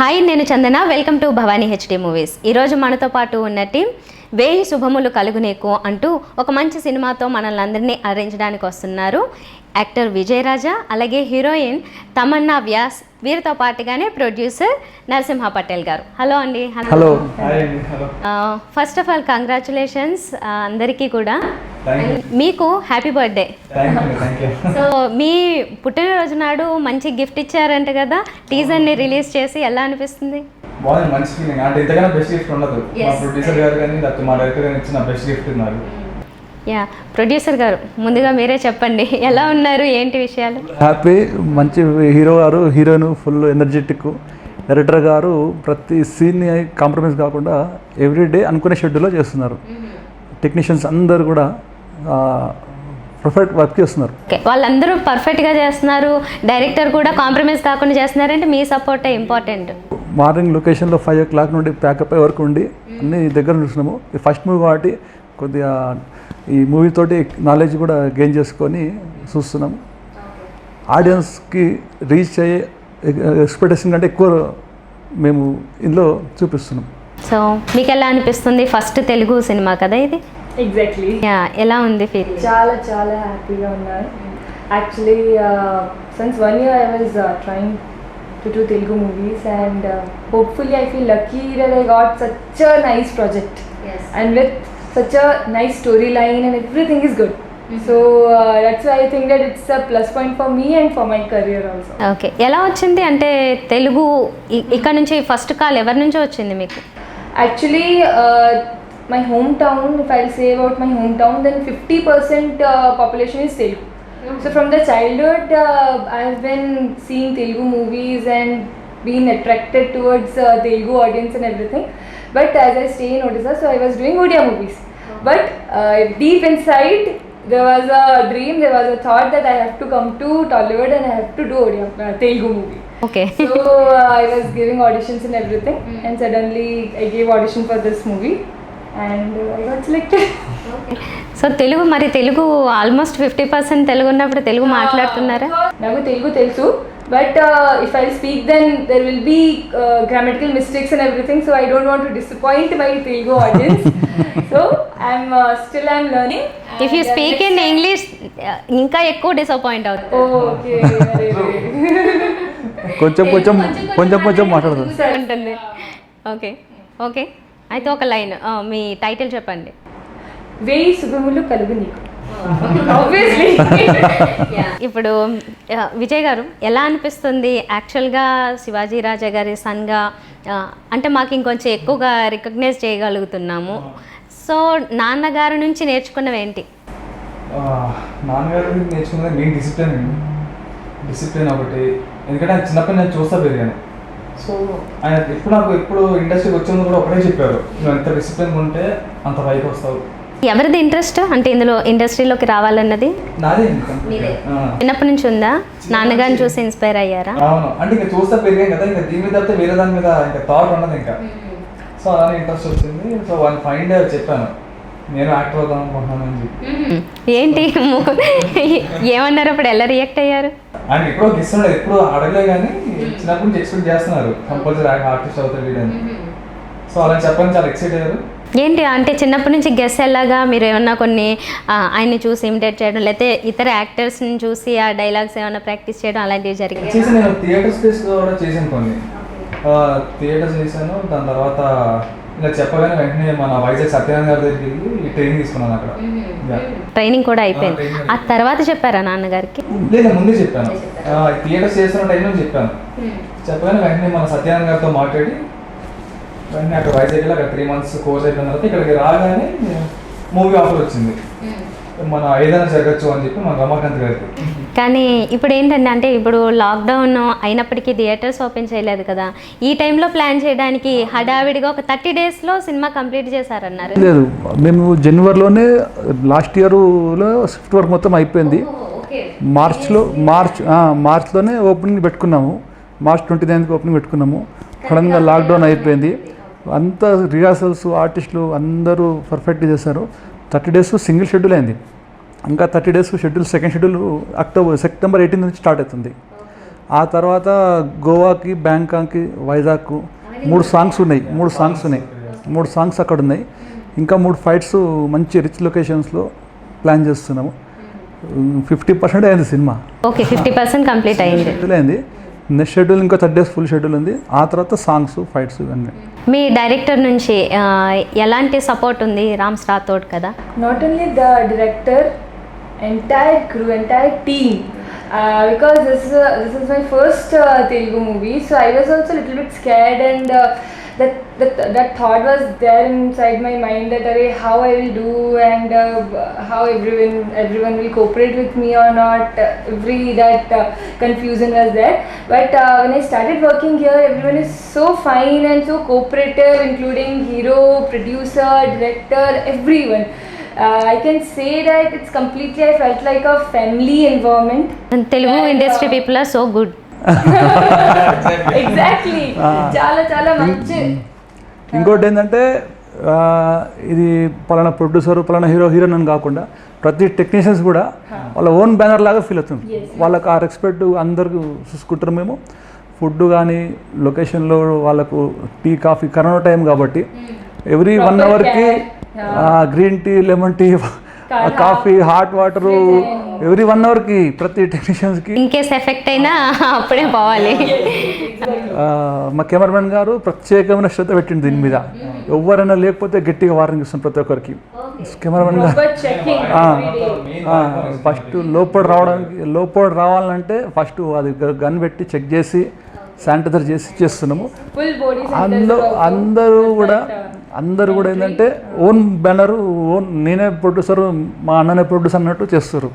Hi, నేను Chandana. Welcome to Bhavani HD movies. ఈరోజు మనతో పాటు ఉన్న టీం వేయి శుభములు కలుగునేకు అంటూ ఒక మంచి సినిమాతో మనల్ని అందరినీ అలరించడానికి వస్తున్నారు. యాక్టర్ విజయ్ రాజా, అలాగే హీరోయిన్ తమన్నా వ్యాస్, వీరితో పాటుగానే ప్రొడ్యూసర్ నరసింహ పటేల్ గారు. హలో అండి. Hello. First of all congratulations అందరికీ కూడా. మీకు హ్యాపీ బర్త్డే. సో మీ పుట్టినరోజు నాడు మంచి గిఫ్ట్ ఇచ్చారంట కదా, టీజర్ని రిలీజ్ చేసి ఎలా అనిపిస్తుంది? బాగుంది, మంచి ఫీలింగ్. అంటే ఇంతకన్నా బెస్ట్ గిఫ్ట్ ఉండదు. మా ప్రొడ్యూసర్ గారు కానీ మా డైరెక్టర్ గారు ఇచ్చిన బెస్ట్ గిఫ్ట్ ఉన్నారు. ప్రొడ్యూసర్ గారు, ముందుగా మీరే చెప్పండి, ఎలా ఉన్నారు, ఏంటి విషయాలు? హ్యాపీ. మంచి హీరో గారు, హీరోయిన్ ఫుల్ ఎనర్జెటిక్. డైరెక్టర్ గారు ప్రతి సీన్ని కాంప్రమైజ్ కాకుండా ఎవ్రీడే అనుకునే షెడ్యూల్లో చేస్తున్నారు. టెక్నీషియన్స్ అందరు కూడా పర్ఫెక్ట్ వర్క్ చేస్తున్నారు. వాళ్ళందరూ పర్ఫెక్ట్గా చేస్తున్నారు, డైరెక్టర్ కూడా కాంప్రమైజ్ కాకుండా చేస్తున్నారంటే మీ సపోర్టే ఇంపార్టెంట్. మార్నింగ్ లొకేషన్లో 5 o'clock నుండి ప్యాకప్ అయ్యే వరకు ఉండి అన్ని దగ్గర చూస్తున్నాము. ఫస్ట్ మూవీ కాబట్టి కొద్దిగా ఈ మూవీ తోటి నాలెడ్జ్ కూడా గెయిన్ చేసుకొని చూస్తున్నాము. ఆడియన్స్కి రీచ్ అయ్యే ఎక్స్పెక్టేషన్ కంటే ఎక్కువ మేము ఇందులో చూపిస్తున్నాం. సో మీకు ఎలా అనిపిస్తుంది? ఫస్ట్ తెలుగు సినిమా కదా ఇది? ఎగ్జాక్ట్లీ. ఎలా ఉంది ఫీల్? చాలా చాలా హ్యాపీగా ఉన్నాను. Actually since 1 year I was trying to do Telugu movies and hopefully I feel lucky that I got such a nice project. Yes. And with such a nice storyline and everything is good. So that's why I think that it's a plus point for me and for my career also. Okay, ఎలా వచ్చింది అంటే తెలుగు ఇక్కడ నుంచి first call ఎవరి నుంచి వచ్చింది మీకు? Actually my hometown, if I'll say about my hometown, then 50% population is Telugu. So from the childhood I've been seeing Telugu movies and been attracted towards Telugu audience and everything. But as I stay in Odisha, so I was doing Odia movies. But deep inside there was a dream, there was a thought that I have to come to Tollywood and I have to do Odia Telugu movie. Okay. So I was giving auditions and everything, and suddenly I gave audition for this movie and I got selected. So Telugu, మరి Telugu almost 50% Telugu ఉన్నప్పుడు తెలుగు మాట్లాడుతున్నారా? నాకు తెలుగు తెలుసు, but if I speak then there will be grammatical mistakes and everything, so I don't want to disappoint my Telugu audience. So I'm learning. If you speak in English ఇంకా ఎక్కువ disappoint అవుతుంది. Okay, కొంచెం కొంచెం మాట్లాడుతుంది ఉంటుంది. ఓకే ఓకే, అయితే ఒక line మీ title చెప్పండి. వేయి శుభములు కలుగు నీకు. ఆబ్వియస్లీ. ఇప్పుడు విజయ్ గారు, ఎలా అనిపిస్తుంది యాక్చువల్గా శివాజీ రాజా గారి సన్గా? అంటే మాకు ఇంకొంచెం ఎక్కువగా రికగ్నైజ్ చేయగలుగుతున్నాము. సో నాన్నగారి నుంచి నేర్చుకున్నవి ఏంటి? నాన్నగారి నుంచి నేర్చుకున్నది మెయిన్ డిసిప్లిన్ ఒకటి. ఎందుకంటే ఆయన చిన్నప్పటి నేను చూస్తా పెరిగాను. సో ఆయన ఎప్పుడు ఇండస్ట్రీకి వచ్చింది కూడా ఒకటే చెప్పారు, నువ్వు ఎంత డిసిప్లిన్ ఉంటే అంత పైకి వస్తావు. ఎవరిది ఇంట్రెస్ట్ అంటే ఇందులో ఇండస్ట్రీలోకి రావాలన్నది? నాదే. చిన్నప్పటి నుంచి ఉందా? నాన్నగారిని చూసి ఇన్స్పైర్ అయ్యారా? అవును, అంటే ఇంకా చూస్తా పెరిగాం కదా, ఇంకా దీని మీద తప్పితే వేరే దాని మీద ఇంకా థాట్ ఉండదు ఇంకా. సో అలానే ఇంట్రెస్ట్ వచ్చింది. సో వన్ ఫైన్ డే చెప్పాను, నేను యాక్టర్ అవుదాం అనుకుంటున్నాను అని చెప్పి. ఏంటి ఏమన్నారు అప్పుడు? ఎలా రియాక్ట్ అయ్యారు? ఆయన ఎప్పుడో గిస్తున్నాడు, ఎప్పుడు అడగలే కానీ చిన్నప్పటి నుంచి ఎక్స్పెక్ట్ చేస్తున్నారు కంపల్సరీ ఆర్టిస్ట్ అవుతాడు వీడని. సో అలా చెప్పని చాలా ఎక్సైట్ అయ్యారు. ఏంటి అంటే చిన్నప్పటి నుంచి గెస్ ఎలాగా? మీరు ఏమన్నా కొన్ని ఆయన్ని చూసి ఇమిటేట్ చేయడం, లేకపోతే ఇతర యాక్టర్స్ని చూసి ఆ డైలాగ్స్ ఏమైనా ప్రాక్టీస్ చేయడం అలాంటివి జరిగింది? చేసి నేను థియేటర్ స్పేస్ కూడా చేశాను, కొన్ని థియేటర్స్ చేశాను. దాని తర్వాత ఇలా చెప్పగానే వెంటనే మన వైజాగ్ సత్యనారాయణ గారి దగ్గరికి వెళ్ళి ట్రైనింగ్ తీసుకున్నాను. అక్కడ ట్రైనింగ్ కూడా అయిపోయింది. ఆ తర్వాత చెప్పారా నాన్నగారికి? లేదు, ముందే చెప్పాను. థియేటర్స్ చేస్తున్న టైంలో చెప్పాను. చెప్పగానే వెంటనే మన సత్యనారాయణ గారితో మాట్లాడి వెంటనే అక్కడ వైజాగ్ వెళ్ళి అక్కడ 3 months కోర్స్ అయిపోయిన తర్వాత ఇక్కడికి రాగానే మూవీ ఆఫర్ వచ్చింది, మన ఏదైనా జరగచ్చు అని చెప్పి మన రమాకాంత్ గారికి. కానీ ఇప్పుడు ఏంటంటే, అంటే ఇప్పుడు లాక్డౌన్ అయినప్పటికీ థియేటర్స్ ఓపెన్ చేయలేదు కదా, ఈ టైంలో ప్లాన్ చేయడానికి హడావిడిగా ఒక 30 daysలో సినిమా కంప్లీట్ చేశారన్నారు. లేదు, మేము జనవరిలోనే లాస్ట్ ఇయర్లో షిఫ్ట్ వర్క్ మొత్తం అయిపోయింది. మార్చ్లోనే ఓపెనింగ్ పెట్టుకున్నాము. మార్చ్ 29th ఓపెనింగ్ పెట్టుకున్నాము. సడన్గా లాక్డౌన్ అయిపోయింది. అంతా రిహార్సల్స్, ఆర్టిస్టులు అందరూ పర్ఫెక్ట్గా చేశారు. 30 days సింగిల్ షెడ్యూల్ అయింది. ఇంకా 30 days schedule, second schedule September 18 నుంచి స్టార్ట్ అవుతుంది. ఆ తర్వాత గోవాకి, బ్యాంకాక్కి, వైజాగ్ 3 సాంగ్స్ ఉన్నాయి. 3 సాంగ్స్ అక్కడ ఉన్నాయి. ఇంకా 3 ఫైట్స్ మంచి రిచ్ లొకేషన్స్లో ప్లాన్ చేస్తున్నాము. 50% అయింది సినిమా. ఓకే, 50% కంప్లీట్ అయింది. షెడ్యూల్ అయింది. నెక్స్ట్ షెడ్యూల్ ఇంకా 30 days ఫుల్ షెడ్యూల్ ఉంది. ఆ తర్వాత సాంగ్స్, ఫైట్స్ ఇవన్నీ. మీ డైరెక్టర్ నుంచి ఎలాంటి సపోర్ట్ ఉంది? రామ్స్ రాథోడ్ కదా. Not only the director, entire crew, entire team. Because this is my first Telugu movie, so I was also a little bit scared, and that thought was there inside my mind that how I will do, and how everyone will cooperate with me or not. That confusion was there. But when I started working here, everyone is so fine and so cooperative, including hero, producer, director, everyone. I can say that it's completely, I felt like a family environment. Telugu industry people are so good. Exactly. చాలా మంచి. ఇంకోటి ఏంటంటే ఇది పలానా producer, పలానా heroine అని కాకుండా ప్రతి టెక్నీషియన్స్ కూడా వాళ్ళ ఓన్ బ్యానర్ లాగా ఫీల్ అవుతుంది. వాళ్ళకి ఆ రెస్పెక్ట్ అందరికీ చూసుకుంటారు. మేము ఫుడ్ కానీ లొకేషన్లో వాళ్ళకు టీ, కాఫీ, కరోనా టైం కాబట్టి ఎవ్రీ 1 hourకి green tea, lemon tea, coffee, hot water every 1 hourకి ప్రతి టెక్నీషియన్స్కి. ఇన్ కేస్ ఎఫెక్ట్ అయినా అప్పుడే పోవాలి. మా కెమెరామెన్ గారు ప్రత్యేకమైన శ్రద్ధ పెట్టింది దీని మీద. ఎవరైనా లేకపోతే గట్టిగా వార్నింగ్ ఇస్తాం ప్రతి ఒక్కరికి. కెమెరామెన్ గారు ఫస్ట్ లోపల రావాలంటే ఫస్ట్ అది గన్ పెట్టి చెక్ చేసి శానిటైజర్ చేసి చేస్తున్నాము. అందరూ కూడా ఏంటంటే ఓన్ బ్యానర్, ఓన్ నేనే ప్రొడ్యూసర్, మా అన్ననే ప్రొడ్యూసర్ అన్నట్టు చేస్తారు.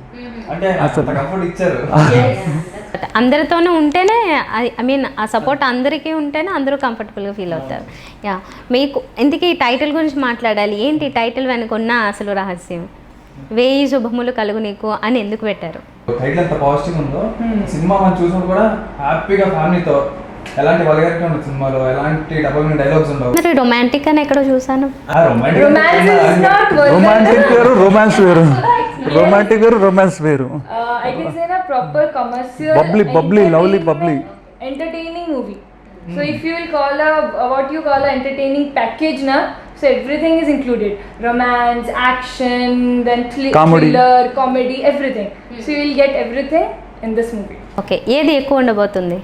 అందరితోనూ ఉంటేనే, ఐ మీన్ ఆ సపోర్ట్ అందరికీ ఉంటేనే అందరూ కంఫర్టబుల్గా ఫీల్ అవుతారు. యా, మీకు ఇంతకీ టైటిల్ గురించి మాట్లాడాలి. ఏంటి టైటిల్ వెనుకున్న అసలు రహస్యం? 1000 శుభములు కలుగు నీకు అని ఎందుకు పెట్టారు? టైటిల్ ఎంత పాజిటివ్ ఉందో, సినిమా మనం చూసినప్పుడు కూడా హ్యాపీగా ఫ్యామిలీతో, ఎలాంటి వల్గారిటీ ఉండదు సినిమాలో, ఎలాంటి డబుల్ మీనింగ్ డైలాగ్స్ ఉండవు. రొమాంటిక్ అని ఎక్కడో చూసాను. రొమాంటిక్ వేరు, రొమాన్స్ వేరు. రొమాంటిక్ వేరు, రొమాన్స్ వేరు. I can say a proper commercial, bubbly, lovely, bubbly, entertaining movie. So if you will call what you call a entertaining package na, so everything is included: romance, action, then thriller, comedy, everything. So you will get everything in this movie. Okay, ఏది ఎక్కువ ఉండబోతుంది?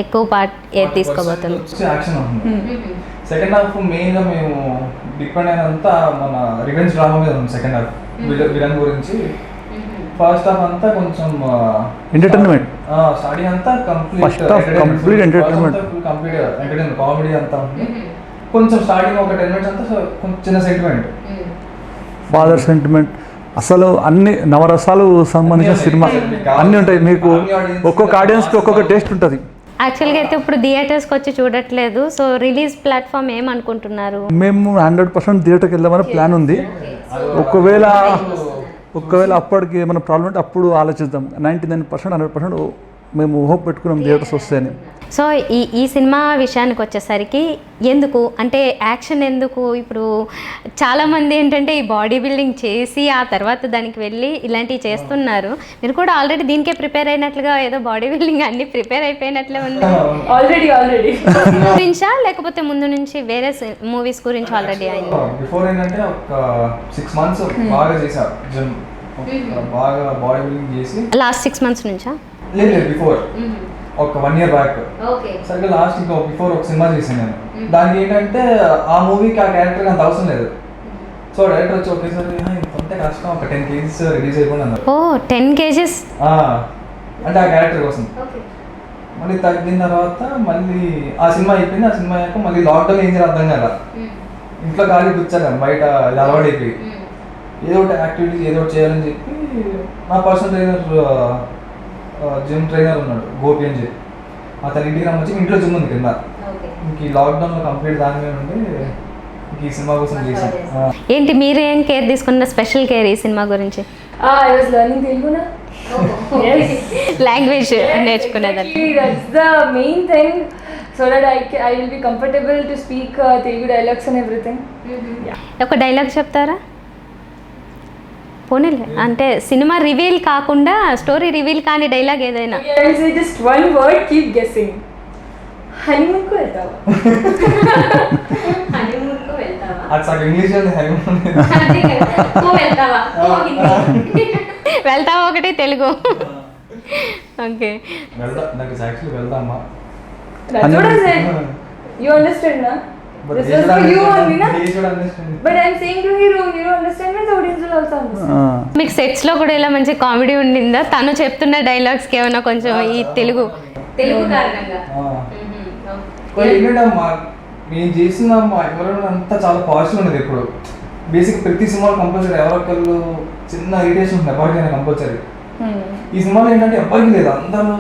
ఎక్కువ part ఏది తీసుకోబోతుంది? Action ఉంటుంది. Second half main గా మేము depend అయినంతా మన revenge drama మీద ఉంది. సెకండ్ హాఫ్ విలన్ గురించి. ఫస్ట్ హాఫ్ అంతా కొంచెం ఎంటర్టైన్మెంట్. స్టార్టింగ్ అంతా కంప్లీట్ ఎంటర్టైన్మెంట్, కామెడీ అంతా ఉంది. కొంచెం స్టార్టింగ్ ఒక 10 minutes అంతా కొంచెం చిన్న సెంటిమెంట్, ఫాదర్ సెంటిమెంట్. అసలు అన్ని నవరసాలు సంబంధించిన సినిమా అన్నీ ఉంటాయి. మీకు ఒక్కొక్క ఆడియన్స్కి ఒక్కొక్క టేస్ట్ ఉంటుంది. యాక్చువల్గా అయితే ఇప్పుడు థియేటర్స్కి వచ్చి చూడట్లేదు. సో రిలీజ్ ప్లాట్ఫామ్ ఏమనుకుంటున్నారు? మేము 100% థియేటర్కి వెళ్దామని ప్లాన్ ఉంది. ఒకవేళ అప్పటికి ఏమైనా ప్రాబ్లం ఉంటే అప్పుడు ఆలోచిద్దాం. 99%, 100% మేము హోప్ పెట్టుకున్నాం థియేటర్స్ వస్తాయని. సో ఈ సినిమా విషయానికి వచ్చేసరికి ఎందుకు అంటే యాక్షన్ ఎందుకు? ఇప్పుడు చాలామంది ఏంటంటే ఈ బాడీ బిల్డింగ్ చేసి ఆ తర్వాత దానికి వెళ్ళి ఇలాంటివి చేస్తున్నారు. మీరు కూడా ఆల్రెడీ దీనికే ప్రిపేర్ అయినట్లుగా, ఏదో బాడీ బిల్డింగ్ అన్ని ప్రిపేర్ అయిపోయినట్లే ఉంది. ఆల్రెడీ గురించా లేకపోతే ముందు నుంచి వేరే మూవీస్ గురించి ఆల్రెడీ అయింది? బిఫోర్ ఏంటంటే ఒక 6 months బాగా చేశారు జిమ్, బాగా బాడీ బిల్డింగ్ చేసి. లాస్ట్ 6 months నుంచా? లేదు, బిఫోర్ ఒక 1 year బ్యాక్. సరిగ్గా లాస్ట్ ఇంకా బిఫోర్ ఒక సినిమా చేశాను నేను. దానికి ఏంటంటే ఆ మూవీకి ఆ క్యారెక్టర్ అంత అవసరం లేదు. సో డైరెక్టర్ వచ్చి ఒకేసారి ఇంత కష్టం, ఒక 10 kgs రిలీజ్ అయిపోయింది అన్నారు. 10 kgs అంటే ఆ క్యారెక్టర్ కోసం. మళ్ళీ తగ్గిన తర్వాత మళ్ళీ ఆ సినిమా అయిపోయింది. ఆ సినిమా అయ్యాక మళ్ళీ లాక్డౌన్ ఏం చేయాలి అర్థం కదా. ఇంట్లో ఖాళీ కూర్చాను, బయట ఇలా అలవాటు అయిపోయి ఏదో ఒకటి యాక్టివిటీస్ ఏదో ఒకటి చేయాలని చెప్పి నా పర్సనల్ ట్రైనర్, జిమ్ ట్రైనర్ ఉన్నాడు గోపి అని చెప్పి, అతని ఇంటికి రమ్మొచ్చి ఇంట్లో జిమ్ ఉంది కింద. ఇంక ఈ లాక్డౌన్లో కంప్లీట్ దాని మీద ఉండి ఈ సినిమా కోసం చేశాను. ఏంటి మీరు ఏం కేర్ తీసుకున్న, స్పెషల్ కేర్ ఈ సినిమా గురించి? I was learning Telugu na. Yes. Language నేర్చుకునేదాన్ని. That's the main thing, so that I will be comfortable to speak Telugu dialects and everything. ఒక డైలాగ్ చెప్తారా? పోనీలే, అంటే సినిమా రివీల్ కాకుండా స్టోరీ రివీల్ కాని డైలాగ్ ఏదైనా. Okay, I will say just one word, keep guessing. Honeymoon को వెళ్తావా? Honeymoon కు వెళ్తావా? అది సగం ఇంగ్లీష్ అండి హనీమూన్. అదే కదా. కో వెళ్తావా? కో హిందీ. వెళ్తావా ఒకటి తెలుగు. ఓకే. వెళ్దా, నాకు యాక్చువల్లీ వెళ్దామా. That's what I said. You understood, na? This was for you only, na? But I'm saying to hero understand means audience will also understand. మీకు సెట్స్ లో కూడా ఇలా మంచి కామెడీ ఉండిందా? తను చెప్తున్న డైలాగ్స్ కి ఏమైనా కొంచెం ఈ తెలుగు కారణంగా? ఏంటంటే అమ్మా నేను చేసిన మా ఎవరైనా అంతా చాలా పాజిటివ్ ఉండేది. ఇప్పుడు బేసిక్ ప్రతి సినిమాలో కంపల్సరీ ఎవరొకళ్ళు చిన్న ఇరిటేషన్ ఉంటుంది ఎవరికైనా కంపల్సరీ. ఈ సినిమాలో ఏంటంటే ఎవరికి లేదు, అందరూ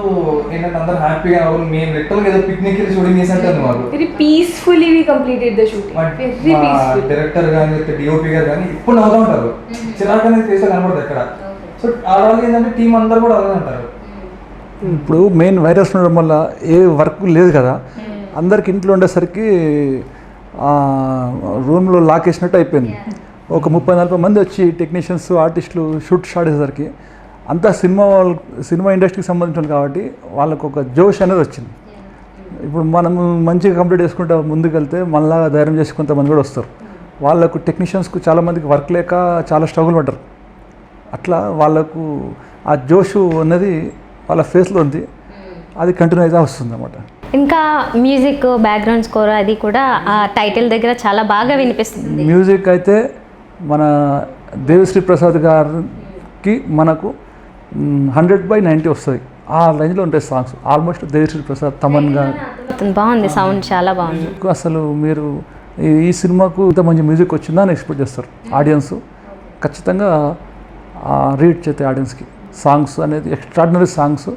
ఏంటంటే అందరూ హ్యాపీగా మేము లిటరల్గా ఏదో పిక్నిక్ వెళ్ళి షూటింగ్ చేసినట్టు మాకు. Very peacefully we completed the shooting. Very peaceful. Director కానీ డిఓపి గారు కానీ ఇప్పుడు నవ్వుతూ ఉంటారు, చిరాకు అనేది ఫేస్ లో కనపడదు ఎక్కడ. సో ఆడవాళ్ళు ఏంటంటే టీం అందరూ కూడా అలాగే ఉంటారు. ఇప్పుడు మెయిన్ వైరస్ ఉండడం వల్ల ఏ వర్క్ లేదు కదా, అందరికి ఇంట్లో ఉండేసరికి రూమ్లో లాక్ వేసినట్టు అయిపోయింది. ఒక 30-40 మంది వచ్చి టెక్నీషియన్స్ ఆర్టిస్టులు షూట్ స్టార్ట్ చేసేసరికి అంతా సినిమా ఇండస్ట్రీకి సంబంధించిన కాబట్టి వాళ్ళకు ఒక జోష్ అనేది వచ్చింది. ఇప్పుడు మనం మంచిగా కంప్లీట్ చేసుకుంటే ముందుకు వెళ్తే మనలాగా ధైర్యం చేసి కొంతమంది కూడా వస్తారు. వాళ్ళకు టెక్నీషియన్స్కు చాలామందికి వర్క్ లేక చాలా స్ట్రగుల్ పడ్డారు. అట్లా వాళ్ళకు ఆ జోషు అనేది వాళ్ళ ఫేస్లో ఉంది, అది కంటిన్యూ అయితే వస్తుంది అన్నమాట. ఇంకా మ్యూజిక్ బ్యాక్గ్రౌండ్ స్కోర్ అది కూడా ఆ టైటిల్ దగ్గర చాలా బాగా వినిపిస్తుంది. మ్యూజిక్ అయితే మన దేవిశ్రీ ప్రసాద్ గారికి మనకు 100/90 వస్తుంది. ఆ రేంజ్లో ఉంటాయి సాంగ్స్. ఆల్మోస్ట్ దేవిశ్రీ ప్రసాద్, తమన్ గారు. బాగుంది, సౌండ్ చాలా బాగుంది. అసలు మీరు ఈ సినిమాకు ఇంత మంచి మ్యూజిక్ వచ్చిందా అని ఎక్స్పెక్ట్ చేస్తారు ఆడియన్స్. ఖచ్చితంగా రీడ్ చేస్తాయి ఆడియన్స్కి. సాంగ్స్ అనేది ఎక్స్ట్రాడినరీ సాంగ్స్,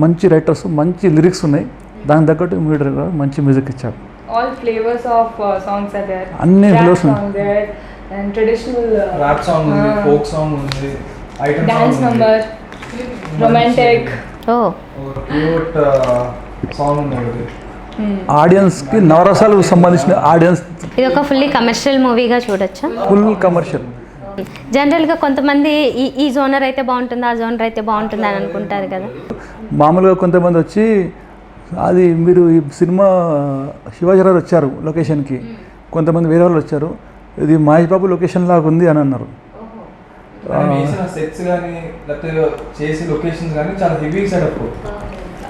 మంచి రైటర్స్, మంచి లిరిక్స్ ఉన్నాయి. దానికి తగ్గట్టు మీరు మంచి మ్యూజిక్ ఇచ్చారు. All flavors of songs are there. అన్ని Rap flavors song there and traditional rap song ఉంది, ఫోక్ సాంగ్ ఉంది, ఐటమ్ dance number, romantic. ఓ క్యూట్ సాంగ్ ఉంది ఒకటి. ఆడియన్స్కి నవరసాలకు సంబంధించిన ఆడియన్స్ ఇది ఒక ఫుల్లీ కమర్షియల్ మూవీగా చూడొచ్చా? Full commercial. జనరల్గా కొంతమంది ఈ జోనర్ అయితే బాగుంటుంది, ఆ జోనర్ అయితే బాగుంటుంది అని అనుకుంటారు కదా. మామూలుగా కొంతమంది వచ్చి అది మీరు ఈ సినిమా శివాజీరావు వచ్చారు లొకేషన్కి, కొంతమంది వేరే వాళ్ళు వచ్చారు, ఇది మహేష్ బాబు లొకేషన్ లాగా ఉంది అని అన్నారు. వేసిన సెట్స్ కానీ లేకపోతే చేసే లొకేషన్స్ కానీ చాలా heavy setup.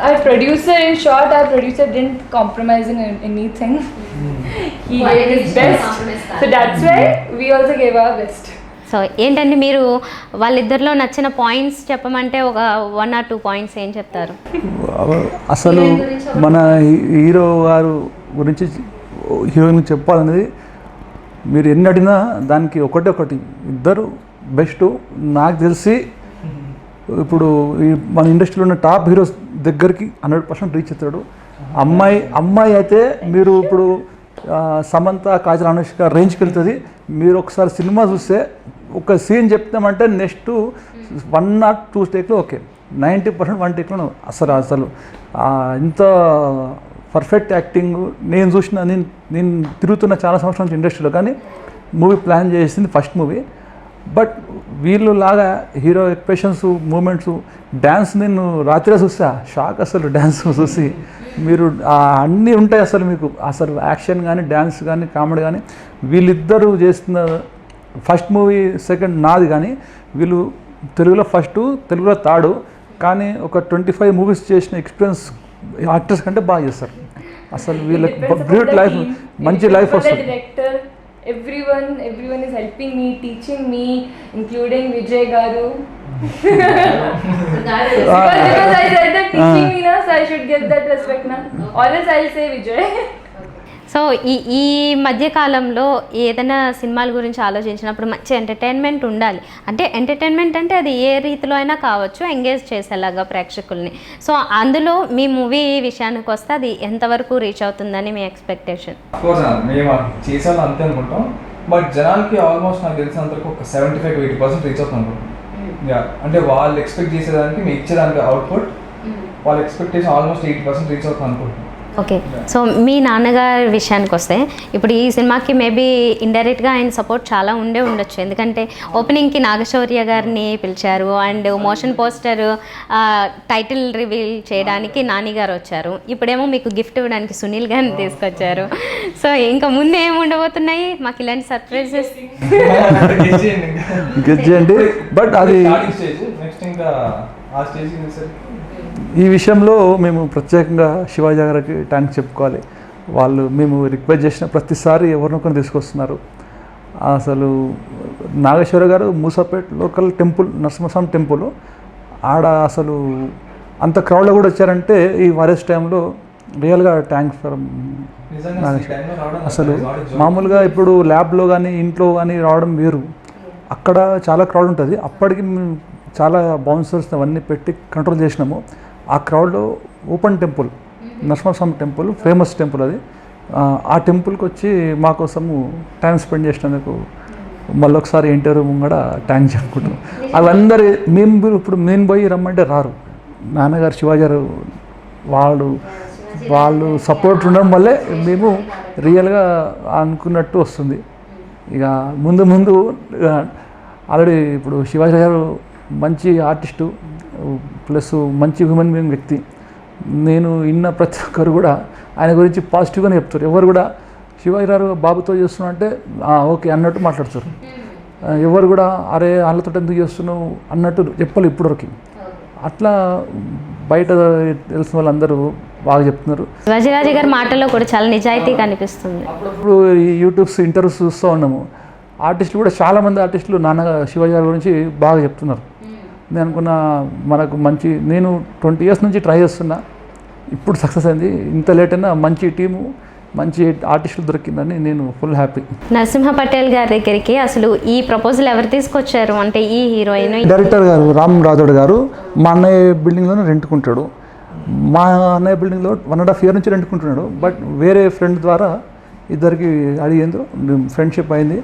Our producer, in short, our producer didn't compromise in anything. He gave his best. So that's why we also gave our best. So ఏంటంటే మీరు వాళ్ళిద్దరిలో నచ్చిన పాయింట్స్ చెప్పమంటే ఒక 1 or 2 పాయింట్స్ ఏం చెప్తారు? అసలు మన హీరో గారు గురించి, హీరోయిన్ చెప్పాలనేది మీరు ఎన్ని అడిగినా దానికి ఒకటి ఇద్దరు బెస్ట్. నాకు తెలిసి ఇప్పుడు మన ఇండస్ట్రీలో ఉన్న టాప్ హీరోస్ దగ్గరికి 100% రీచ్ అవుతాడు. అమ్మాయి అయితే మీరు ఇప్పుడు సమంత, కాజల్, అనుష్క రేంజ్కి వెళ్తుంది. మీరు ఒకసారి సినిమా చూస్తే ఒక సీన్ చెప్తామంటే నెక్స్ట్ 1 or 2 టేక్లో ఓకే, 90% 1 టేక్లో అసలు ఇంత పర్ఫెక్ట్ యాక్టింగ్ నేను చూసిన. నేను తిరుగుతున్న చాలా సంవత్సరాల నుంచి ఇండస్ట్రీలో, కానీ మూవీ ప్లాన్ చేసింది ఫస్ట్ మూవీ. బట్ వీళ్ళు లాగా హీరో ఎక్స్ప్రెషన్స్, మూమెంట్స్, డ్యాన్స్ నేను రాత్రి చూసా, షాక్ అసలు డ్యాన్స్ చూసి. మీరు అన్నీ ఉంటాయి అసలు మీకు, అసలు యాక్షన్ కానీ, డ్యాన్స్ కానీ, కామెడీ కానీ. వీళ్ళిద్దరూ చేస్తున్న ఫస్ట్ మూవీ, సెకండ్ నాది, కానీ వీళ్ళు తెలుగులో ఫస్ట్, తెలుగులో థర్డ్. కానీ ఒక 25 మూవీస్ చేసిన ఎక్స్పీరియన్స్ యాక్టర్స్ కంటే బాగా చేస్తారు. అసలు వీళ్ళకి గ్రేట్ లైఫ్, మంచి లైఫ్ వస్తుంది. Everyone is helping me, teaching me, including Vijay Garu. because I said that teaching me na, so I should get that respect na. Always I'll say Vijay. So ఈ మధ్యకాలంలో ఏదైనా సినిమాల గురించి ఆలోచించినప్పుడు మంచి entertainment ఉండాలి. అంటే ఎంటర్టైన్మెంట్ అంటే అది ఏ రీతిలో అయినా కావచ్చు, ఎంగేజ్ చేసేలాగా ప్రేక్షకుల్ని. సో అందులో మీ మూవీ విషయానికి వస్తే అది ఎంతవరకు రీచ్ అవుతుందని మీ ఎక్స్పెక్టేషన్? మేము చేసేలా అంతే అనుకుంటాం. బట్ జనాలకి ఆల్మోస్ట్ నాకు తెలిసినంతవరకు ఒక 75-80% రీచ్ అవుతుంది అనుకుంటాం. అంటే వాళ్ళు ఎక్స్పెక్ట్ చేసేదానికి మేము ఇచ్చేదానికి అవుట్పుట్ వాళ్ళ ఎక్స్పెక్టేషన్ ఆల్మోస్ట్ 80% రీచ్ అవుతుంది అనుకుంటున్నాం. ఓకే, సో మీ నాన్నగారి విషయానికి వస్తే ఇప్పుడు ఈ సినిమాకి మేబీ ఇండైరెక్ట్గా ఆయన సపోర్ట్ చాలా ఉండొచ్చు, ఎందుకంటే ఓపెనింగ్కి నాగశౌర్య గారిని పిలిచారు and motion poster title reveal చేయడానికి నాని గారు వచ్చారు, ఇప్పుడేమో మీకు గిఫ్ట్ ఇవ్వడానికి సునీల్ గారిని తీసుకొచ్చారు. సో ఇంకా ముందు ఏమి ఉండబోతున్నాయి మాకు ఇలాంటి సర్ప్రైజెస్? గెజ్జండి. బట్ అది నెక్స్ట్ ఇంకా ఆ స్టేజ్ ఈ విషయంలో మేము ప్రత్యేకంగా శివాజీ గారికి థ్యాంక్స్ చెప్పుకోవాలి. వాళ్ళు మేము రిక్వెస్ట్ చేసిన ప్రతిసారి ఎవరినొకరిని తీసుకొస్తున్నారు. అసలు నాగేశ్వర గారు Moosapet local temple Narasimhaswamy temple ఆడ అసలు అంత క్రౌడ్లో కూడా వచ్చారంటే ఈ వైరస్ టైంలో రియల్గా థ్యాంక్స్ ఫర్ నాగేశ్వర. అసలు మామూలుగా ఇప్పుడు ల్యాబ్లో కానీ ఇంట్లో కానీ రావడం వేరు, అక్కడ చాలా క్రౌడ్ ఉంటుంది. అప్పటికి మేము చాలా బౌన్సర్స్ అవన్నీ పెట్టి కంట్రోల్ చేసినాము. ఆ క్రౌడ్లో open temple Narasimhaswamy temple famous temple అది. ఆ టెంపుల్కి వచ్చి మా కోసము టైం స్పెండ్ చేసినందుకు మళ్ళొకసారి ఇంటర్వ్యూ ముంగడ థ్యాంక్స్ చెప్పుకుంటాం. అవందరూ ఇప్పుడు మేము పోయి రమ్మంటే రారు. నాన్నగారు శివాజీ గారు వాళ్ళు సపోర్ట్ ఉండడం వల్లే మేము రియల్గా అనుకున్నట్టు వస్తుంది. ఇక ముందు ఆల్రెడీ ఇప్పుడు శివాజీ గారు మంచి ఆర్టిస్టు ప్లస్ మంచి హ్యూమన్ బీయింగ్ వ్యక్తి. నేను విన్న ప్రతి ఒక్కరు కూడా ఆయన గురించి పాజిటివ్గానే చెప్తారు. ఎవరు కూడా శివాజీ గారు బాబుతో చేస్తున్నా అంటే ఓకే అన్నట్టు మాట్లాడుతారు. ఎవరు కూడా అరే వాళ్ళతో ఎందుకు చేస్తున్నావు అన్నట్టు చెప్పాలి ఇప్పటివరకు. అట్లా బయట తెలిసిన వాళ్ళందరూ బాగా చెప్తున్నారు. శివాజీరాజు గారి మాటల్లో కూడా చాలా నిజాయితీ కనిపిస్తుంది. అప్పుడప్పుడు ఈ యూట్యూబ్స్ ఇంటర్వ్యూస్ చూస్తూ ఉన్నాము. ఆర్టిస్టులు కూడా చాలామంది ఆర్టిస్టులు శివాజీ గారి గురించి బాగా చెప్తున్నారు. నేను అనుకున్న మనకు మంచి నేను 20 years నుంచి ట్రై చేస్తున్నా, ఇప్పుడు సక్సెస్ అయింది. ఇంత లేట్ అయినా మంచి టీము మంచి ఆర్టిస్టులు దొరికిందని నేను ఫుల్ హ్యాపీ. నరసింహ పటేల్ గారి దగ్గరికి అసలు ఈ ప్రపోజల్ ఎవరు తీసుకొచ్చారు అంటే ఈ హీరోయిన్ డైరెక్టర్ గారు రామ్ రాథోడ్ గారు మా అన్నయ్య బిల్డింగ్లోనే రెంట్కుంటాడు. మా అన్నయ్య బిల్డింగ్లో 1.5 year నుంచి రెంట్కుంటున్నాడు. బట్ వేరే ఫ్రెండ్ ద్వారా ఇద్దరికి అడిగేందుకు ఫ్రెండ్షిప్ అయింది.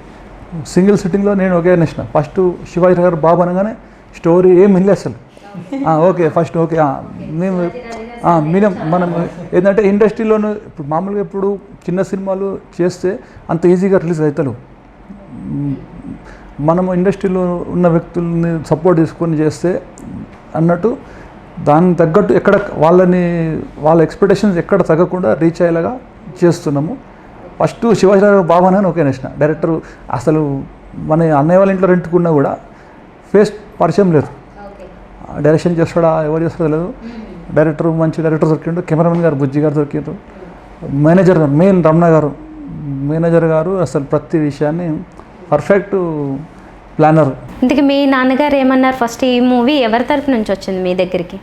సింగిల్ సిట్టింగ్లో నేను ఒకే అనేసిన. ఫస్ట్ శివాజీ గారు బాబు అనగానే స్టోరీ ఏం వెళ్ళి అసలు ఓకే ఫస్ట్ ఓకే మేము మనం ఏంటంటే ఇండస్ట్రీలోనూ ఇప్పుడు మామూలుగా ఇప్పుడు చిన్న సినిమాలు చేస్తే అంత ఈజీగా రిలీజ్ అవుతారు. మనము ఇండస్ట్రీలో ఉన్న వ్యక్తుల్ని సపోర్ట్ తీసుకొని చేస్తే అన్నట్టు దానికి తగ్గట్టు ఎక్కడ వాళ్ళ ఎక్స్పెక్టేషన్స్ ఎక్కడ తగ్గకుండా రీచ్ అయ్యేలాగా చేస్తున్నాము. ఫస్ట్ శివాజీరావు బాబు అని ఓకే అనేసిన. డైరెక్టర్ అసలు మన అన్నయ్య వాళ్ళ ఇంట్లో రెంట్కున్నా కూడా ఫేస్ పరిచయం లేదు. డైరెక్షన్ చేస్తాడా ఎవరు చేస్తాడో తెలియదు. డైరెక్టర్ మంచి డైరెక్టర్ దొరికిండు. కెమెరామెన్ గారు బుజ్జి గారు దొరికిండ్రు. మేనేజర్ గారు మెయిన్ రమణ గారు మేనేజర్ గారు అసలు ప్రతి విషయాన్ని పర్ఫెక్ట్ ప్లానర్. ఇంతకీ మీ నాన్నగారు ఏమన్నారు? ఫస్ట్ ఈ మూవీ ఎవరి తరఫు నుంచి వచ్చింది మీ దగ్గరికి?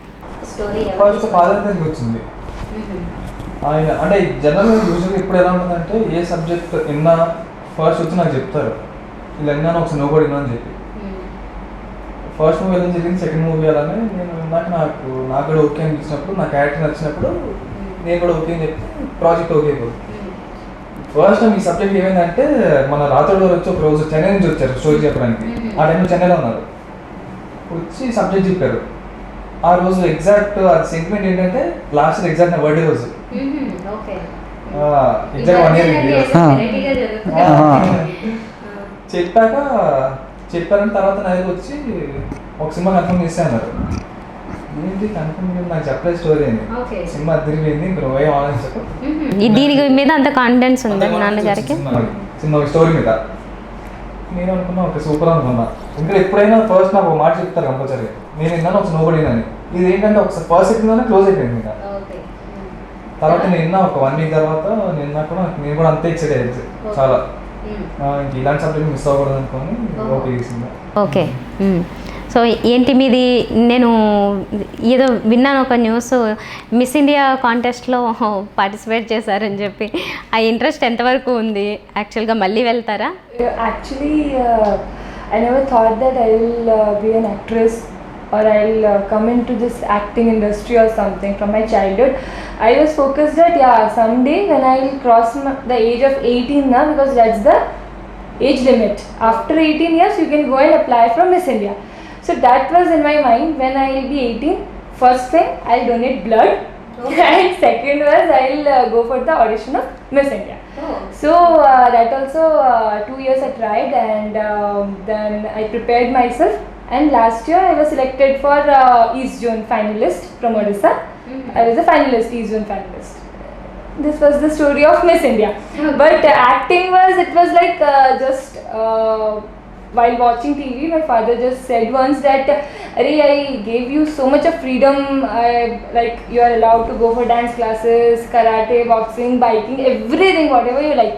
ఫస్ట్ ఫాదర్ దగ్గరికి వచ్చింది. ఆయన అంటే జనరల్గా యూజువల్గా ఇప్పుడు ఎలా ఉంటుందంటే ఏ సబ్జెక్ట్ విన్నా ఫస్ట్ వచ్చి నాకు చెప్తారు, ఇలా విన్నాను ఒకసారి నువ్వు కూడా విన్నా అని చెప్పి. ఫస్ట్ మూవీ వెళ్ళడం జరిగింది. సెకండ్ మూవీ అలానే నేను నాకు కూడా ఓకే అనిపించినప్పుడు, నా క్యారెక్టర్ నచ్చినప్పుడు నేను కూడా ఓకే అని చెప్పి ప్రాజెక్ట్ ఓకే అయిపోతుంది. ఫస్ట్ టైం ఈ సబ్జెక్ట్ ఏమైందంటే మన రాత్రుడు వచ్చి ఒక రోజు చెన్నై నుంచి వచ్చారు స్టోరీ చెప్పడానికి. ఆ టైంలో చెన్నైలో ఉన్నారు. వచ్చి సబ్జెక్ట్ చెప్పారు. ఆ రోజు ఎగ్జాక్ట్ అది సెంటిమెంట్ ఏంటంటే లాస్ట్ ఎగ్జాక్ట్ నా బర్త్డే రోజు. ఎగ్జాక్ట్ 1 year చెప్పారని తర్వాత నా దగ్గర వచ్చి ఒక సినిమా కన్ఫర్మ్ చేస్తే అన్నారు. ఏంటి కన్ఫర్మ్ నాకు చెప్పలేదు స్టోరీ అయింది, సినిమా తిరిగిపోయింది, ఇంకా నువ్వే ఆలోచించకు. దీని మీద అంత కాన్ఫిడెన్స్ ఉంది నాన్నగారికి సినిమా స్టోరీ మీద. నేను అనుకున్నా ఒక సూపర్ అనుకున్నా. ఇంకా ఎప్పుడైనా ఫస్ట్ నాకు ఒక మాట చెప్తారు కంపల్సరీ, నేను విన్నాను ఒకసారి నువ్వు కూడా విన్నాను. ఇది ఏంటంటే ఒకసారి ఫస్ట్ ఎక్కిందనే క్లోజ్ అయిపోయింది. ఇంకా తర్వాత నేను విన్నా ఒక 1 week తర్వాత నేను కూడా అంతే ఎక్సైట్ అయ్యేది చాలా. ఇంక ఇలాంటి సబ్జెక్ట్ మిస్ అవ్వకూడదు అనుకోని ఓకే చేసింది. ఓకే, సో ఏంటి మీది? నేను ఏదో విన్నాను ఒక న్యూస్, మిస్ ఇండియా కాంటెస్ట్లో పార్టిసిపేట్ చేశారని చెప్పి. ఆ ఇంట్రెస్ట్ ఎంతవరకు ఉంది? యాక్చువల్గా మళ్ళీ వెళ్తారా? Actually, I never thought that I will be an actress or I'll come into this acting industry or something. From my childhood I was focused that someday when I will cross the age of 18 now, because that's the age limit. After 18 years you can go and apply for Miss India. So that was in my mind. When I will be 18, first thing I'll donate blood And second was I'll go for the audition of Miss India. So that also 2 years I tried, and then I prepared myself. And last year I was selected for East Zone finalist from Odisha. I was a finalist, East Zone finalist. This was the story of Miss India. But acting it was like just while watching TV, my father just said once that, "Arey, I gave you so much of freedom. Like you are allowed to go for dance classes, karate, boxing, biking, everything, whatever you like.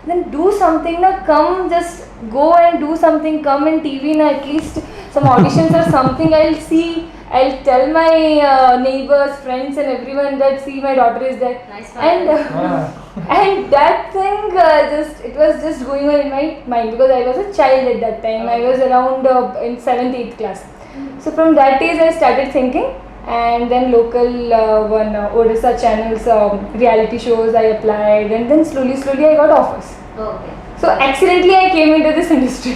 Then do something. Now come, just go and do something. Come in TV, na at least some auditions or something. I'll see. I'll tell my neighbors, friends, and everyone that see my daughter is there." Nice. And and that thing it was just going on in my mind, because I was a child at that time. I was around in 7th, 8th class. So from that age I started thinking, and then local Odisha channels reality shows I applied, and then slowly I got offers. Okay. So accidentally I came into this industry.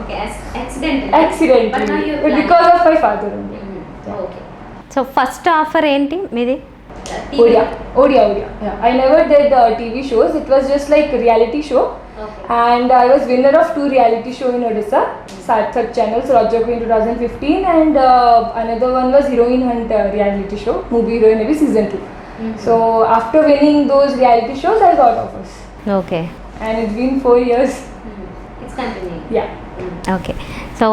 Okay, accidentally. Accidentally. But now you're Because of my father only. Okay. So first offer ఏంటి మీది? Odia. Yeah. I never did TV shows. It was just like a reality show. Okay. And I was winner of 2 reality show in Odisha, Sarthak channels, Rajaku in 2015, and another one was Heroine Hunt reality show, movie Heroine Navy season 2. So after winning those reality shows, I got offers. Okay. And it's been 4 years. It's continue. Yeah. Okay. So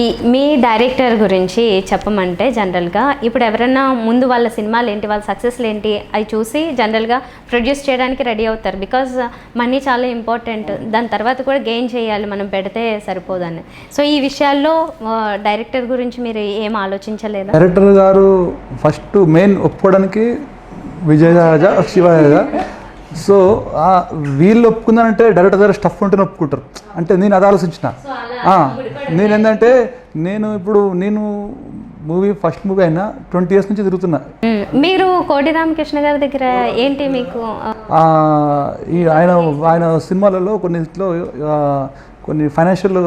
ఈ మీ director గురించి చెప్పమంటే జనరల్గా ఇప్పుడు ఎవరైనా ముందు వాళ్ళ సినిమాలు ఏంటి, వాళ్ళ సక్సెస్లు ఏంటి అవి చూసి జనరల్గా ప్రొడ్యూస్ చేయడానికి రెడీ అవుతారు. బికాజ్ మనీ చాలా ఇంపార్టెంట్, దాని తర్వాత కూడా గెయిన్ చేయాలి, మనం పెడితే సరిపోదని. సో ఈ విషయాల్లో డైరెక్టర్ గురించి మీరు ఏం ఆలోచించలేదా? డైరెక్టర్ గారు ఫస్ట్ మెయిన్ ఒప్పుకోవడానికి విజయరాజా, శివరాజా. సో వీళ్ళు ఒప్పుకుందానంటే డైరెక్టర్ దగ్గర స్టఫ్ ఉంటేనే ఒప్పుకుంటారు. అంటే నేను అది ఆలోచించిన. నేనేంటంటే నేను మూవీ ఫస్ట్ మూవీ అయినా 20 years నుంచి తిరుగుతున్నా. మీరు కోటి రామకృష్ణ గారి దగ్గర ఏంటి మీకు ఆయన సినిమాలలో కొన్నిట్లో కొన్ని ఫైనాన్షియల్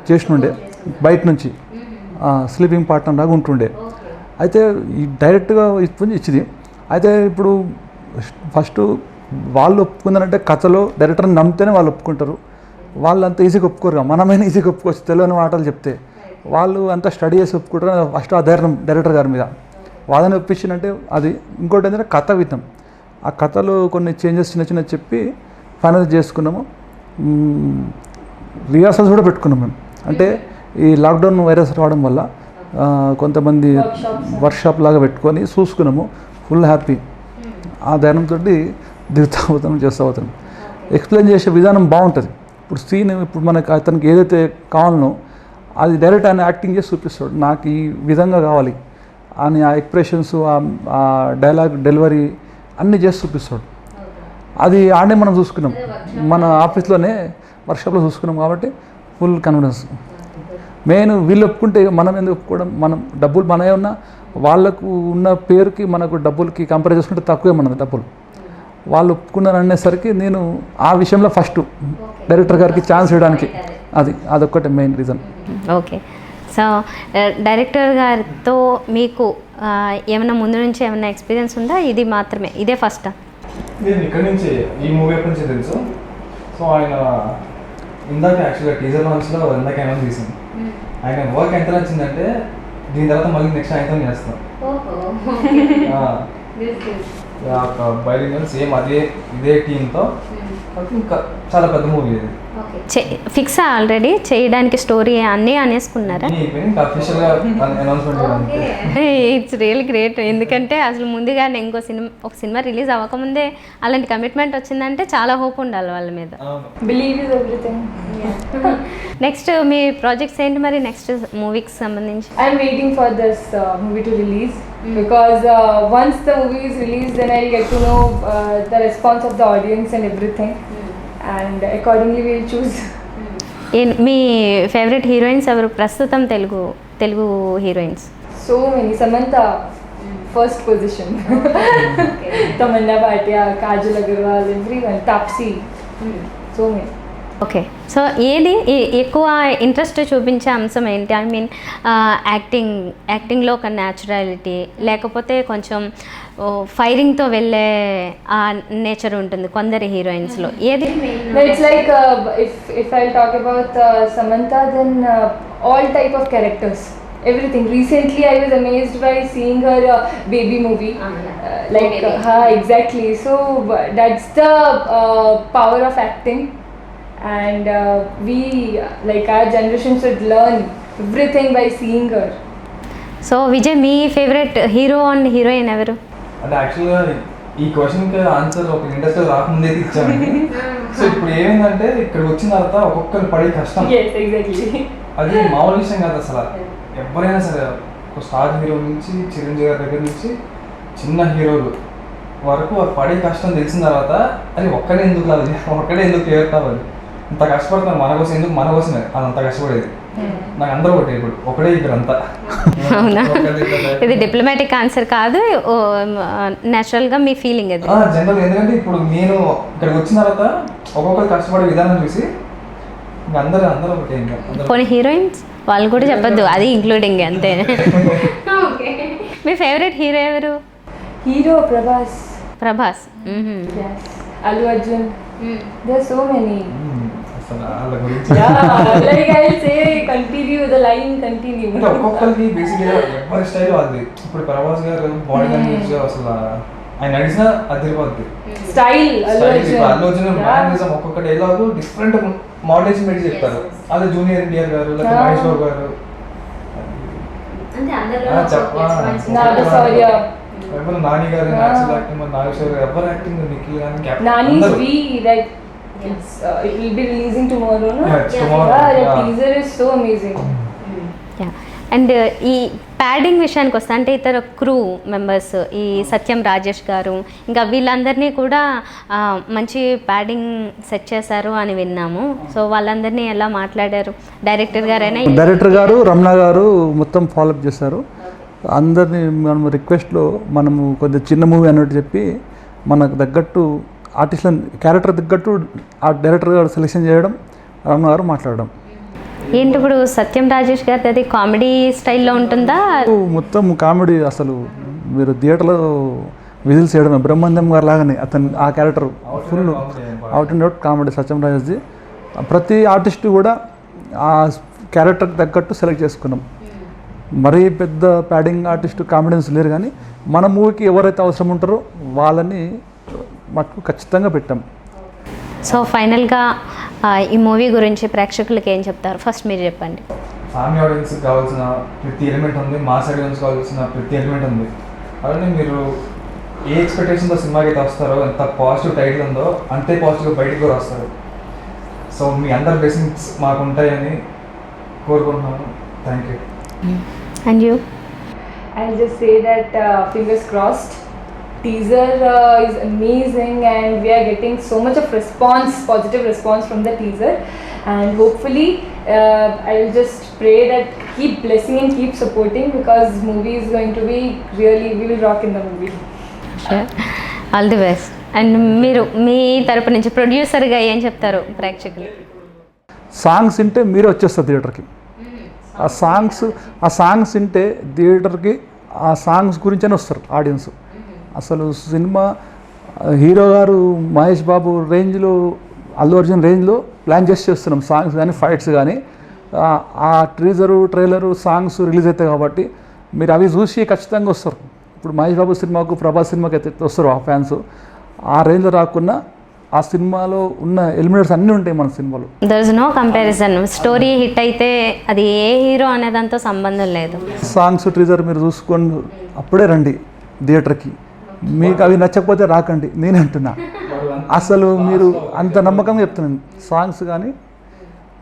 చేసినుండే, బయట నుంచి స్లీపింగ్ పార్ట్నర్ లాగా ఉంటుండే. అయితే ఈ డైరెక్ట్గా ఇచ్చింది. అయితే ఇప్పుడు ఫస్ట్ వాళ్ళు ఒప్పుకుందారంటే కథలో డైరెక్టర్ని నమ్మితేనే వాళ్ళు ఒప్పుకుంటారు. వాళ్ళు అంత ఈజీగా ఒప్పుకోరు. మనమైనా ఈజీగా ఒప్పుకోవచ్చు తెలియని మాటలు చెప్తే. వాళ్ళు అంతా స్టడీ చేసి ఒప్పుకుంటారు. ఫస్ట్ ఆ ధైర్యం డైరెక్టర్ గారి మీద వాదన ఒప్పించిందంటే అది. ఇంకోటి ఏంటంటే కథ విధం, ఆ కథలో కొన్ని చేంజెస్ చిన్న చెప్పి ఫైనల్ చేసుకున్నాము. రిహార్సల్స్ కూడా పెట్టుకున్నాం మేము. అంటే ఈ లాక్డౌన్ వైరస్ రావడం వల్ల కొంతమంది వర్క్షాప్ లాగా పెట్టుకొని చూసుకున్నాము. Full happy. ఆ ధైర్యంతో దిగుతూ అవుతాం, చేస్తూ అవుతాం. ఎక్స్ప్లెయిన్ చేసే విధానం బాగుంటుంది. ఇప్పుడు సీన్ ఇప్పుడు మనకి అతనికి ఏదైతే కావాలనో అది డైరెక్ట్ ఆయన యాక్టింగ్ చేసి చూపిస్తాడు. నాకు ఈ విధంగా కావాలి అని ఆ ఎక్స్ప్రెషన్స్, ఆ డైలాగ్ డెలివరీ అన్నీ చేసి చూపిస్తాడు. అది ఆడే మనం చూసుకున్నాం, మన ఆఫీస్లోనే వర్క్షాప్లో చూసుకున్నాం. కాబట్టి ఫుల్ కాన్ఫిడెన్స్. మెయిన్ వీళ్ళు ఒప్పుకుంటే మనం ఎందుకు ఒప్పుకోవడం? మనం డబ్బులు మనమే ఉన్నా వాళ్ళకు ఉన్న పేరుకి మనకు డబ్బులకి కంపేర్ చేసుకుంటే తక్కువే మనది డబ్బులు. వాళ్ళు ఒప్పుకున్నారు అనేసరికి నేను ఆ విషయంలో ఫస్ట్ డైరెక్టర్ గారికి ఛాన్స్ ఇవ్వడానికి అదొక్కటే main reason. Okay. So director గారితో మీకు ఏమైనా ముందు నుంచి ఏమైనా ఎక్స్పీరియన్స్ ఉందా? ఇది మాత్రమే, ఇదే ఫస్టా? నేను ఇక్కడ నుంచి ఈ మూవీ ఎప్పటి నుంచి తెలుసు. సో ఆయన ఇందాక యాక్చువల్గా టీజర్ లాంచ్లో ఇందాక ఏమైనా తీసింది. ఆయన వర్క్ ఎంత నచ్చిందంటే దీని తర్వాత మళ్ళీ నెక్స్ట్ ఆయనతో చేస్తాం. బైలింగల్ సేమ్ ఇదే టీంతో ఇంకా చాలా పెద్ద మూవీ ఇది. ఫిక్స్ ఆల్రెడీ చేయడానికి స్టోరీ అన్నీ అనేసుకున్నారా? It's real great. ఎందుకంటే అసలు ముందుగా ఒక సినిమా రిలీజ్ అవ్వకముందే అలాంటి కమిట్మెంట్ వచ్చిందంటే చాలా హోప్ ఉండాలి వాళ్ళ మీద. Believe is everything. నెక్స్ట్ మీ ప్రాజెక్ట్స్ ఏంటి మరి నెక్స్ట్ మూవీకి సంబంధించి? I'm waiting for this movie to release because once the movie is release then I get to know the response of the audience and everything. And accordingly we'll choose. మీ favourite heroines ఎవరు ప్రస్తుతం Telugu heroines? So many. Samantha first position. Tamanna Bhatia, Kajal Agarwal, everyone. Taapsee. So many. Okay, so ఏది ఎక్కువ interest చూపించే అంశం ఏంటి? I mean యాక్టింగ్లో ఒక న్యాచురాలిటీ, లేకపోతే కొంచెం ఫైరింగ్తో వెళ్ళే ఆ నేచర్ ఉంటుంది కొందరి హీరోయిన్స్లో, ఏది? No, it's like if I'll talk about Samantha, then all type of characters, everything. Recently, I was amazed by seeing her baby movie. Exactly. So that's the power of acting, and we, like our generation, should learn everything by seeing her. So Vijay, me favourite hero and heroine ఎవరు? అంటే యాక్చువల్గా ఈ క్వశ్చన్కి answer ఒక industry రాకముందే ఇచ్చాను. So ఇప్పుడు ఏమైందంటే ఇక్కడ వచ్చిన తర్వాత ఒక్కొక్కరు పడే కష్టం Yes, exactly. అది మామూలు విషయం కాదు అసలు. ఎవరైనా సరే, ఒక స్టార్ హీరో నుంచి చిరంజీవి గారి దగ్గర నుంచి చిన్న హీరోలు వరకు వారు పడే కష్టం తెలిసిన తర్వాత అది ఒక్కడే ఎందుకు కాదు, ఒక్కడే ఎందుకు ఫేవరెట్ అవ్వాలి, అంత కష్టపడతాను మన కోసం, ఎందుకు మన కోసమే అది అంత కష్టపడేది. నాకు అందరూ ఒకటే, ఇప్పుడు ఒకటే ఇక్కడ అంతా. అవునా? ఇది డిప్లొమాటిక్ ఆన్సర్ కాదు, న్యాచురల్గా మీ ఫీలింగ్ అది. జనరల్, ఎందుకంటే ఇప్పుడు నేను ఇక్కడికి వచ్చిన తర్వాత ఒక్కొక్కరు కష్టపడే విధానం చూసి ఇంకా అందరూ ఒకటే. ఇంకా కొన్ని హీరోయిన్స్ వాళ్ళు కూడా చెప్పొద్దు, అది ఇంక్లూడింగ్ అంతే. మీ ఫేవరెట్ హీరో ఎవరు? Hero Prabhas. Prabhas. Yes. Allu Arjun. There are so many. అసలు వాళ్ళ గురించి Like I'll say, continue the line, continue. అంటే ఒక్కొక్కరికి బేసిక్గా ఎవరి స్టైల్ అది. ఇప్పుడు ప్రభాస్ గారు బాడీ లాంగ్వేజ్ అసలు ఆయన నడిచిన అదిరిపోద్ది Style, Allu Arjun. Allu Arjun మ్యాగ్నిజం, ఒక్కొక్క డైలాగ్ డిఫరెంట్ మోడలేషన్ పెట్టి చెప్తారు. అదే జూనియర్ ఎన్టీఆర్ గారు, లేకపోతే మహేష్ బాబు గారు, Nagasarya. ఎవరు నాని గారు న్యాచురల్ యాక్టింగ్, మరి నాగేశ్వర గారు ఎవరు యాక్టింగ్, నిఖిల్ గారు, Nani's V, like it will be releasing tomorrow, no? Yeah, it's tomorrow. The Yeah. teaser is so amazing. And ఈ ప్యాడింగ్ విషయానికి వస్తే, అంటే ఇతర క్రూ మెంబర్స్, ఈ సత్యం రాజేష్ గారు, ఇంకా వీళ్ళందరినీ కూడా మంచి ప్యాడింగ్ సెట్ చేశారు అని విన్నాము. సో వాళ్ళందరినీ ఎలా మాట్లాడారు? డైరెక్టర్ గారు రమణ గారు మొత్తం ఫాలోఅప్ చేశారు. అందరినీ మనం రిక్వెస్ట్లో మనము కొద్దిగా చిన్న మూవీ అన్నట్టు చెప్పి మనకు తగ్గట్టు ఆర్టిస్ట్లను క్యారెక్టర్ తగ్గట్టు ఆ డైరెక్టర్ గారు సెలెక్షన్ చేయడం, రమణ గారు మాట్లాడడం. ఏంటి ఇప్పుడు సత్యం రాజేష్ గారి అది కామెడీ స్టైల్లో ఉంటుందా? మొత్తం కామెడీ. అసలు మీరు థియేటర్లో విజిల్స్ చేయడమే. బ్రహ్మానందం గారు లాగానే అతను ఆ character full out and out comedy Satyam రాజేష్ది. ప్రతి ఆర్టిస్టు కూడా ఆ క్యారెక్టర్కి తగ్గట్టు సెలెక్ట్ చేసుకున్నాం. మరీ పెద్ద ప్యాడింగ్ ఆర్టిస్టు కామెడియన్స్ లేరు, కానీ మన మూవీకి ఎవరైతే అవసరం ఉంటారో వాళ్ళని మటుకు ఖచ్చితంగా పెట్టాం. సో ఫైనల్గా ఈ మూవీ గురించి ప్రేక్షకులకి ఏం చెప్తారు? ఫస్ట్ మీరు చెప్పండి. ఫ్యామిలీ ఆడియన్స్కి కావాల్సిన ప్రతి ఎలిమెంట్ ఉంది, మాస్ ఆడియన్స్ కావాల్సిన ప్రతి ఎలిమెంట్ ఉంది. అలానే మీరు ఏ ఎక్స్పెక్టేషన్తో సినిమాకి అయితే వస్తారో, ఎంత పాజిటివ్ టైటిల్ ఉందో అంతే పాజిటివ్గా బయటికి కూడా వస్తారు. సో మీ అందరి బ్లెస్సింగ్స్ మాకు ఉంటాయని కోరుకుంటున్నాను. Thank you. And you? I'll just say that fingers crossed. Teaser is amazing, and we are getting so much of response, positive response from the teaser, and hopefully I'll just pray that keep blessing and keep supporting, because movie is going to be really, we will rock in the movie. Sure. All the best. And మీరు మీ తరపు నుంచి ప్రొడ్యూసర్గా ఏం చెప్తారు ప్రేక్షకులు? Songs వింటే మీరే వచ్చేస్తారు థియేటర్కి. ఆ సాంగ్స్ వింటే థియేటర్కి ఆ సాంగ్స్ గురించే వస్తారు ఆడియన్స్. అసలు సినిమా హీరో గారు మహేష్ బాబు రేంజ్లో, అల్లు అర్జున్ రేంజ్లో ప్లాన్ చేస్తున్నాం సాంగ్స్ కానీ ఫైట్స్ కానీ. ఆ ట్రైలరు సాంగ్స్ రిలీజ్ అవుతాయి కాబట్టి మీరు అవి చూసి ఖచ్చితంగా వస్తారు. ఇప్పుడు మహేష్ బాబు సినిమాకు, ప్రభాస్ సినిమాకి అయితే వస్తారు ఆ ఫ్యాన్స్. ఆ రేంజ్లో రాకున్నా ఆ సినిమాలో ఉన్న ఎలిమెంట్స్ అన్నీ ఉంటాయి మన సినిమాలో. There is no comparison. Story hit అయితే అది ఏ హీరో అనే దాంతో సంబంధం లేదు. సాంగ్స్ ట్రీజర్ మీరు చూసుకొని అప్పుడే రండి థియేటర్కి. మీకు అవి నచ్చకపోతే రాకండి, నేను అంటున్నా. అసలు మీరు అంత నమ్మకంగా చెప్తున్నాను. సాంగ్స్ కానీ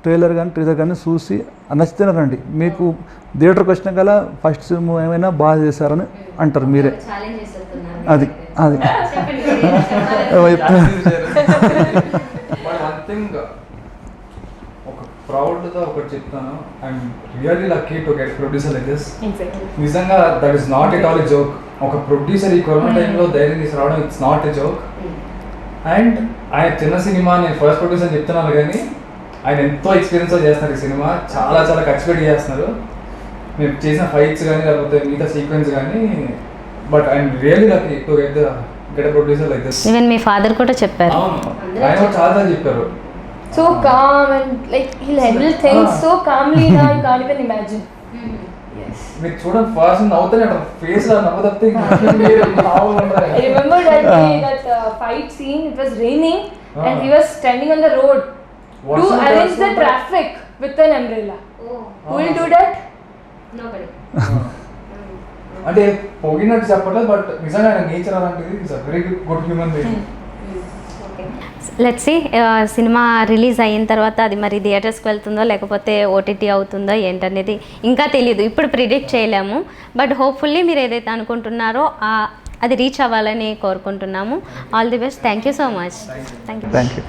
ట్రైలర్ కానీ ట్రీజర్ కానీ చూసి నచ్చితేనే రండి. మీకు థియేటర్కి వచ్చిన కల ఫస్ట్ సినిమా ఏమైనా బాగా చేశారని అంటారు మీరే. అది వన్ థింగ్ ఒక ప్రౌడ్గా ఒకటి చెప్తాను, I'm really lucky to get producer like this. నిజంగా that is not at all a joke. ఒక ప్రొడ్యూసర్ ఈ కరోనా టైంలో ధైర్యం తీసుకురావడం, it's not a joke. And ఆయన చిన్న సినిమా, నేను ఫస్ట్ ప్రొడ్యూసర్ చెప్తున్నాను, కానీ ఆయన ఎంతో ఎక్స్పీరియన్స్తో చేస్తున్నారు ఈ సినిమా, చాలా చాలా ఖర్చు పెట్టి చేస్తున్నారు. మీరు చేసిన ఫైట్స్ కానీ లేకపోతే మిగతా సీక్వెన్స్ కానీ, but I'm really lucky to get producer like this. Even me father కూడా చెప్పారు. అవును, ఆయన కూడా చాలా చెప్పారు. So calm and like he'll handle things so calmly now you can't even imagine. Yes. మీరు చూడండి ఫస్ట్ నవ్వుతానే ఫేస్ లో నవ్వు తప్పితే I remember that day that fight scene. It was raining and he was standing on the road to arrange the traffic with an umbrella. Who will do that? Nobody. అంటే పొగినట్టు చెప్పట్లేదు, but నిజంగా ఆయన nature అలాంటిది. It's a very good human being. Let's see cinema release అయిన తర్వాత అది మరి థియేటర్స్కి వెళ్తుందో లేకపోతే ఓటీటీ అవుతుందో ఏంటనేది ఇంకా తెలియదు, ఇప్పుడు ప్రిడిక్ట్ చేయలేము. బట్ హోప్ఫుల్లీ మీరు ఏదైతే అనుకుంటున్నారో అది రీచ్ అవ్వాలని కోరుకుంటున్నాము. All the best. Thank you so much. Thank you.